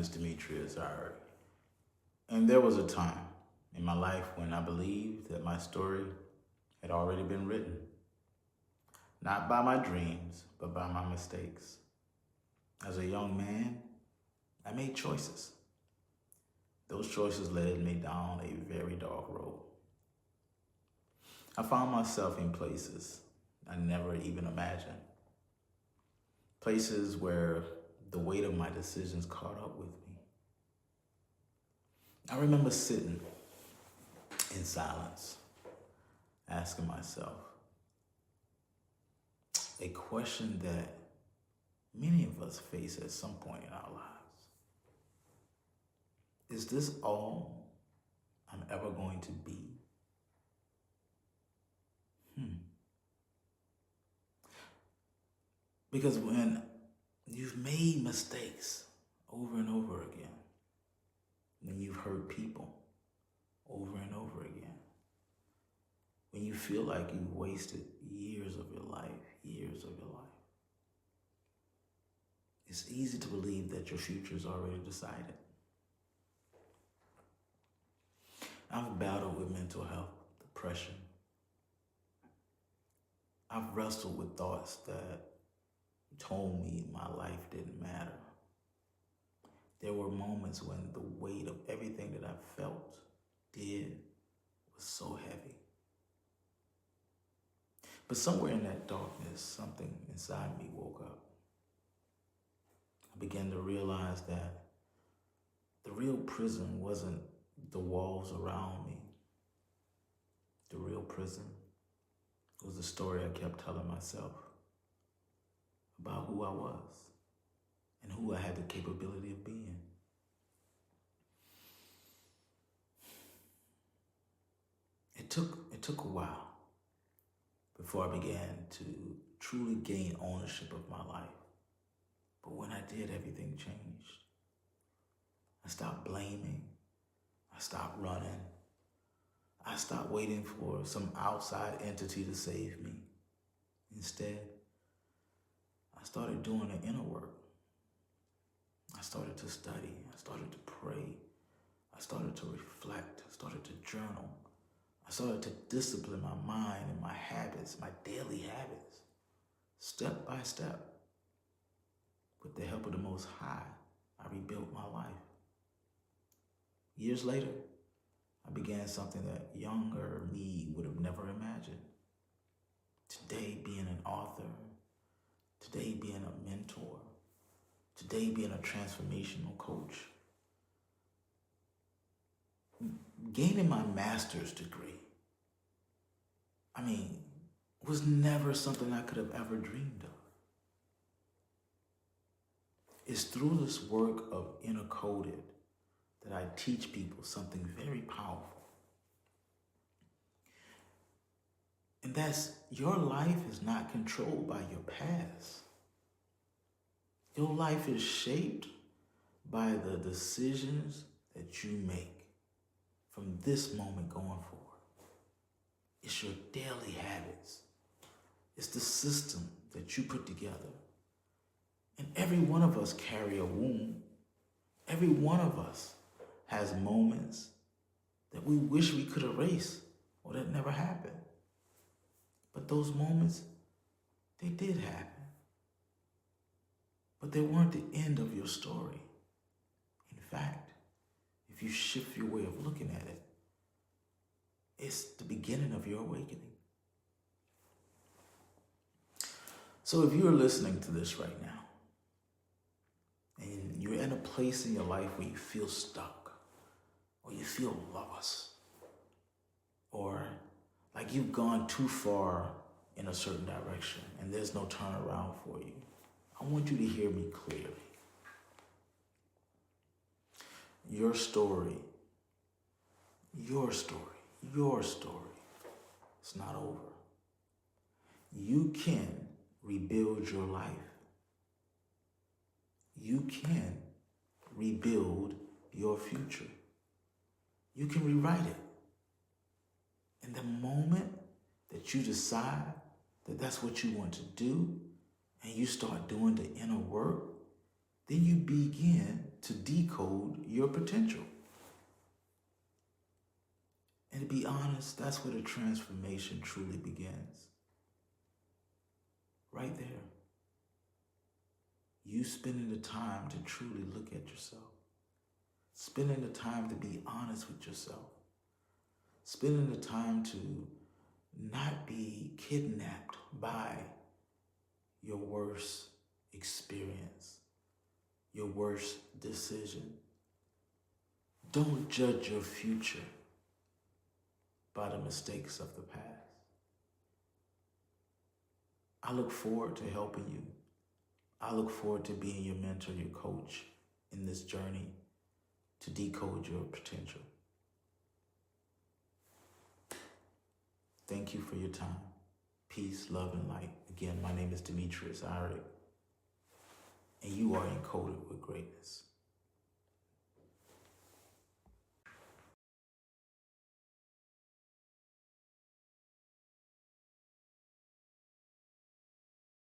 is Demetrius Ari. And there was a time in my life when I believed that my story had already been written. Not by my dreams, but by my mistakes. As a young man, I made choices. Those choices led me down a very dark road. I found myself in places I never even imagined. Places where the weight of my decisions caught up with me. I remember sitting in silence, asking myself a question that many of us face at some point in our lives. Is this all I'm ever going to be? Because when you've made mistakes over and over again, when you've hurt people over and over again, when you feel like you've wasted years of your life, it's easy to believe that your future is already decided. I've battled with mental health, depression. I've wrestled with thoughts that told me my life didn't matter. There were moments when the weight of everything that I felt, did, was so heavy. But somewhere in that darkness, something inside me woke up. I began to realize that the real prison wasn't the walls around me. The real prison was the story I kept telling myself about who I was and who I had the capability of being. It took a while before I began to truly gain ownership of my life. But when I did, everything changed. I stopped blaming. I stopped running. I stopped waiting for some outside entity to save me. Instead, I started doing the inner work. I started to study. I started to pray. I started to reflect. I started to journal. I started to discipline my mind and my habits, my daily habits, step by step. With the help of the Most High, I rebuilt my life. Years later, I began something that younger me would have never imagined. Today, being an author, today being a mentor, today being a transformational coach, gaining my master's degree, was never something I could have ever dreamed of. It's through this work of Inner Coded that I teach people something very powerful. And that's your life is not controlled by your past. Your life is shaped by the decisions that you make from this moment going forward. It's your daily habits. It's the system that you put together. And every one of us carry a wound. Every one of us has moments that we wish we could erase or that never happened. But those moments, they did happen. But they weren't the end of your story. In fact, if you shift your way of looking at it, it's the beginning of your awakening. So if you're listening to this right now, and you're in a place in your life where you feel stuck, or you feel lost, or like you've gone too far in a certain direction and there's no turnaround for you, I want you to hear me clearly. Your story, it's not over. You can rebuild your life. You can rebuild your future. You can rewrite it. And the moment that you decide that that's what you want to do, and you start doing the inner work, then you begin to decode your potential. And to be honest, that's where the transformation truly begins. Right there. You spending the time to truly look at yourself. Spending the time to be honest with yourself. Spending the time to not be kidnapped by your worst experience, your worst decision. Don't judge your future by the mistakes of the past. I look forward to helping you. I look forward to being your mentor, your coach in this journey to decode your potential. Thank you for your time. Peace, love, and light. Again, my name is Demetrius Irick, and you are encoded with greatness.